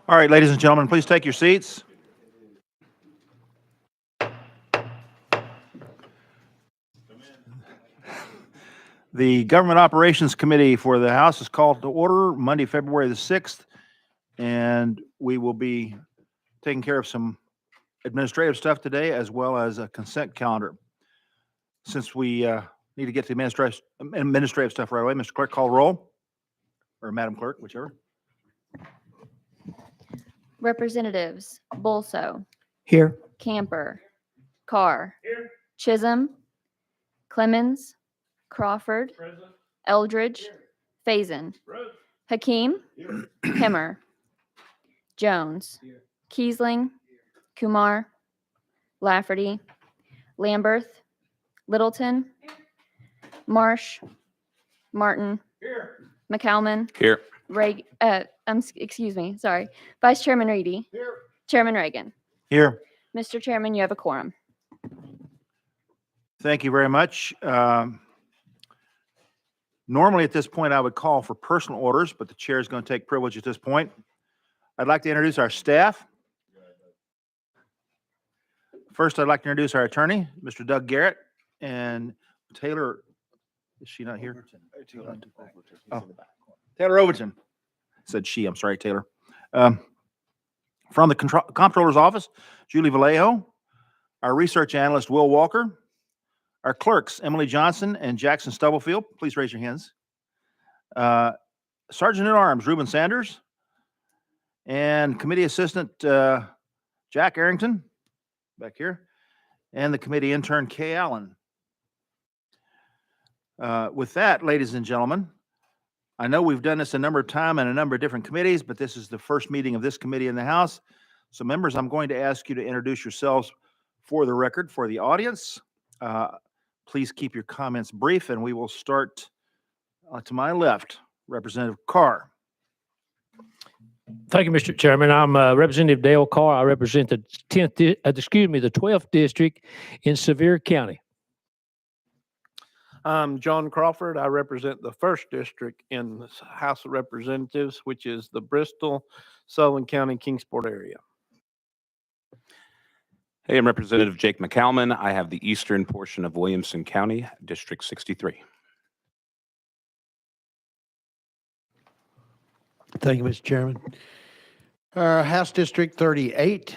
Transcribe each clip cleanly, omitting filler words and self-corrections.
All right, ladies and gentlemen, please take your seats. The Government Operations Committee for the House is called to order Monday, February the 6th, and we will be taking care of some administrative stuff today as well as a consent calendar. Since we need to get to the administrative stuff right away, Mr. Clerk, call roll, or Madam Clerk, whichever. Representatives Bolso, Here. Camper, Carr, Chisholm, Clemens, Crawford, Eldridge, Faison, Hakeem, Hemmer, Jones, Kiesling, Kumar, Lafferty, Lamberth, Littleton, Marsh, Martin, McCalman, Here. excuse me, sorry, Vice Chairman Reedy, Chairman Reagan. Here. Mr. Chairman, you have a quorum. Thank you very much. Normally at this point, I would call for personal orders, but the chair is going to take privilege at this point. I'd like to introduce our staff. First, I'd like to introduce our attorney, Mr. Doug Garrett, and Taylor. Is she not here? Oh, Taylor Overton. Said she, I'm sorry, Taylor. From the Comptroller's Office, Julie Vallejo. Our research analyst, Will Walker. Our clerks, Emily Johnson and Jackson Stubblefield. Please raise your hands. Sergeant at Arms, Reuben Sanders. And committee assistant, Jack Arrington, back here. And the committee intern, Kay Allen. With that, ladies and gentlemen, I know we've done this a number of times in a number of different committees, but this is the first meeting of this committee in the House. So members, I'm going to ask you to introduce yourselves for the record, for the audience. Please keep your comments brief, and we will start to my left, Representative Carr. Thank you, Mr. Chairman. I'm Representative Dale Carr. I represent the 12th district in Sevier County. I'm John Crawford. I represent the 1st District in the House of Representatives, which is the Bristol, Sullivan County, Kingsport area. Hey, I'm Representative Jake McCalman. I have the eastern portion of Williamson County, District 63. Thank you, Mr. Chairman. House District 38.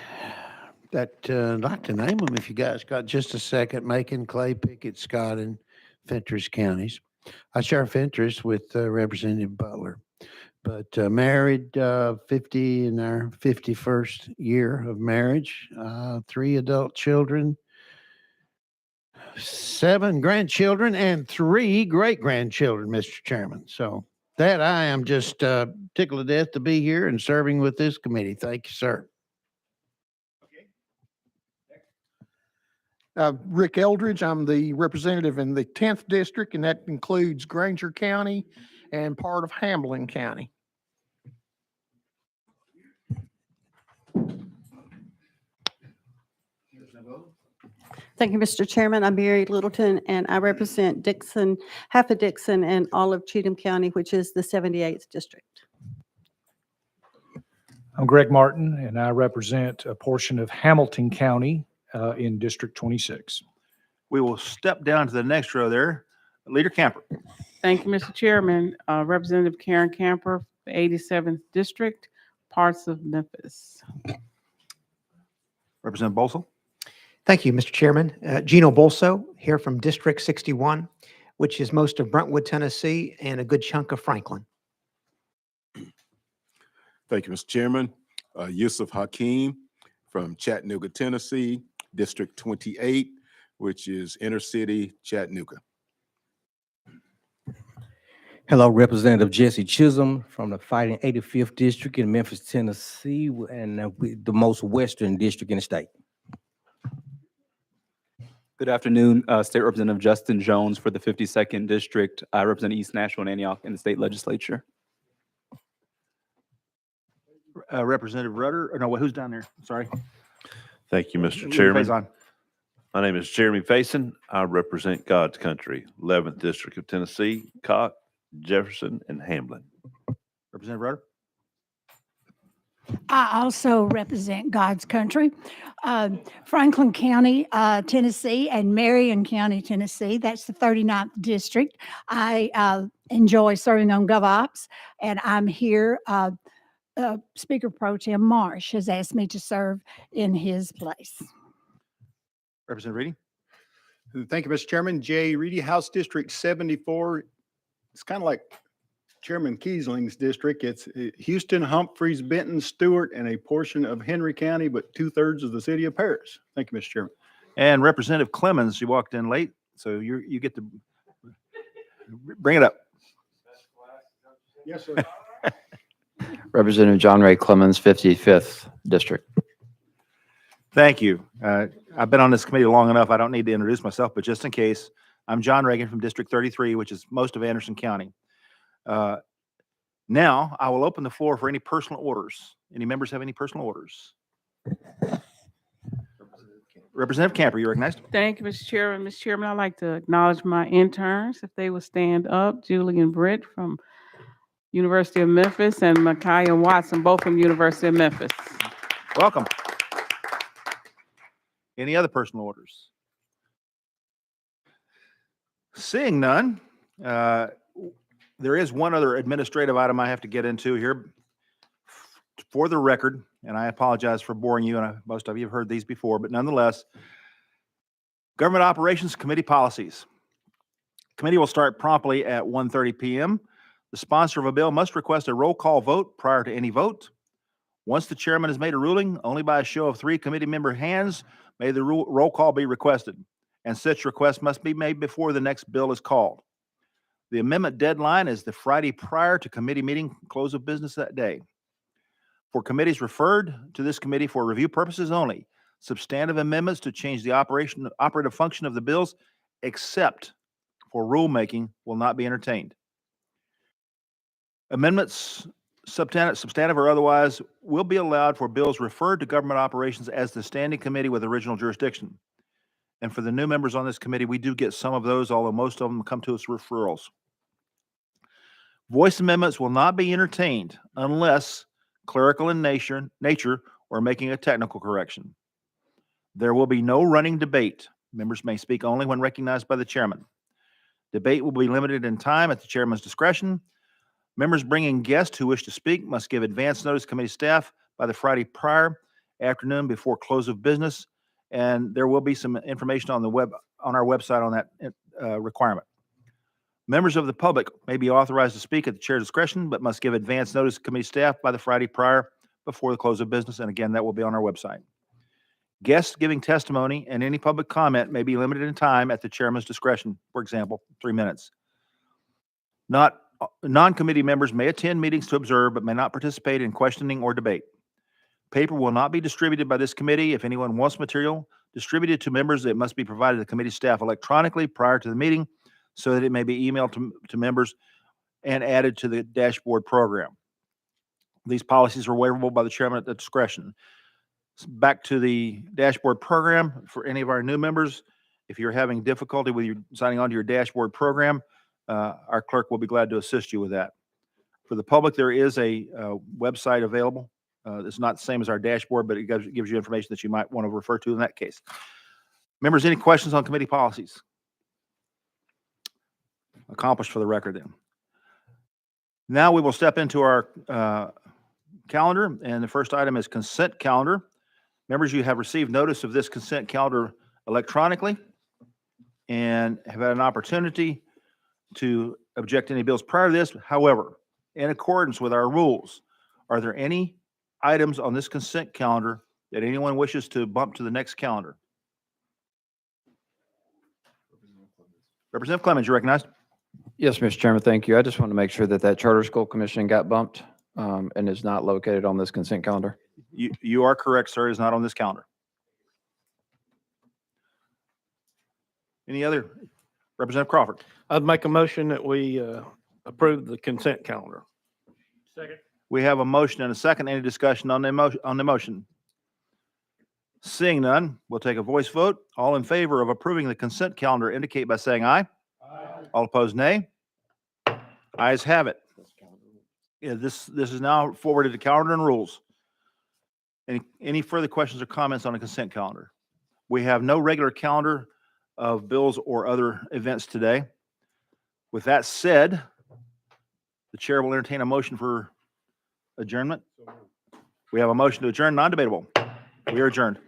I'd like to name them if you guys got just a second. Macon, Clay, Pickett, Scott, and Fentress counties. I share Fentress with Representative Butler, but married 50 in our 51st year of marriage, 3 adult children, 7 grandchildren, and 3 great-grandchildren, Mr. Chairman. So that I am just tickled to death to be here and serving with this committee. Thank you, sir. Rick Eldridge. I'm the representative in the 10th district, and that includes Granger County and part of Hamlin County. Thank you, Mr. Chairman. I'm Mary Littleton, and I represent Dixon, half of Dixon and all of Cheatham County, which is the 78th district. I'm Greg Martin, and I represent a portion of Hamilton County in District 26. We will step down to the next row there. Leader Camper. Thank you, Mr. Chairman. Representative Karen Camper, the 87th District, parts of Memphis. Representative Bolso. Thank you, Mr. Chairman. Gino Bolso here from District 61, which is most of Brentwood, Tennessee, and a good chunk of Franklin. Thank you, Mr. Chairman. Yusuf Hakeem from Chattanooga, Tennessee, District 28, which is inner city Chattanooga. Hello, Representative Jesse Chisholm from the fighting 85th District in Memphis, Tennessee, and the most western district in the state. Good afternoon, State Representative Justin Jones for the 52nd District. I represent East Nashville and Antioch in the state legislature. Representative Rudder, or no, who's down there? Sorry. Thank you, Mr. Chairman. Faison. My name is Jeremy Faison. I represent God's country, 11th District of Tennessee, Cock, Jefferson, and Hamlin. Representative Rudder. I also represent God's country, Franklin County, Tennessee, and Marion County, Tennessee. That's the 39th district. I enjoy serving on GovOps, and I'm here. Speaker Pro Tem Marsh has asked me to serve in his place. Representative Reedy? Thank you, Mr. Chairman. Jay Reedy, House District 74. It's kind of like Chairman Kiesling's district. It's Houston, Humphreys, Benton, Stewart, and a portion of Henry County, but 2/3 of the city of Paris. Thank you, Mr. Chairman. And Representative Clemens, you walked in late, so you get to bring it up. Yes, sir. Representative John Ray Clemens, 55th District. Thank you. I've been on this committee long enough. I don't need to introduce myself, but just in case, I'm John Reagan from District 33, which is most of Anderson County. Now, I will open the floor for any personal orders. Any members have any personal orders? Representative Camper, you're recognized. Thank you, Mr. Chairman. Mr. Chairman, I'd like to acknowledge my interns, if they would stand up. Julie and Britt from University of Memphis and Micaiah Watson, both from University of Memphis. Welcome. Any other personal orders? Seeing none, there is one other administrative item I have to get into here. For the record, and I apologize for boring you, and most of you have heard these before, but nonetheless, Government Operations Committee policies. Committee will start promptly at 1:30 p.m. The sponsor of a bill must request a roll call vote prior to any vote. Once the chairman has made a ruling, only by a show of 3 committee member hands may the roll call be requested, and such request must be made before the next bill is called. The amendment deadline is the Friday prior to committee meeting close of business that day. For committees referred to this committee for review purposes only, substantive amendments to change the operative function of the bills, except for rulemaking, will not be entertained. Amendments, substantive or otherwise, will be allowed for bills referred to government operations as the standing committee with original jurisdiction. And for the new members on this committee, we do get some of those, although most of them come to us referrals. Voice amendments will not be entertained unless clerical in nature or making a technical correction. There will be no running debate. Members may speak only when recognized by the chairman. Debate will be limited in time at the chairman's discretion. Members bringing guests who wish to speak must give advance notice to committee staff by the Friday prior afternoon before close of business, and there will be some information on our website on that requirement. Members of the public may be authorized to speak at the chair's discretion, but must give advance notice to committee staff by the Friday prior before the close of business, and again, that will be on our website. Guests giving testimony and any public comment may be limited in time at the chairman's discretion, for example, 3 minutes. Non-committee members may attend meetings to observe, but may not participate in questioning or debate. Paper will not be distributed by this committee. If anyone wants material distributed to members, it must be provided to committee staff electronically prior to the meeting so that it may be emailed to members and added to the dashboard program. These policies are waivable by the chairman at the discretion. Back to the dashboard program for any of our new members. If you're having difficulty with your signing on to your dashboard program, our clerk will be glad to assist you with that. For the public, there is a website available. It's not the same as our dashboard, but it gives you information that you might want to refer to in that case. Members, any questions on committee policies? Accomplished for the record then. Now we will step into our calendar, and the first item is consent calendar. Members, you have received notice of this consent calendar electronically and have had an opportunity to object to any bills prior to this. However, in accordance with our rules, are there any items on this consent calendar that anyone wishes to bump to the next calendar? Representative Clemens, you're recognized. Yes, Mr. Chairman, thank you. I just want to make sure that Charter School Commission got bumped and is not located on this consent calendar. You are correct, sir. It is not on this calendar. Any other? Representative Crawford. I'd make a motion that we approve the consent calendar. Second. We have a motion and a second. Any discussion on the motion? Seeing none, we'll take a voice vote. All in favor of approving the consent calendar indicate by saying aye. Aye. All opposed, nay. Ayes have it. Yeah, this is now forwarded to calendar and rules. Any further questions or comments on the consent calendar? We have no regular calendar of bills or other events today. With that said, the chair will entertain a motion for adjournment. We have a motion to adjourn, non-debatable. We are adjourned.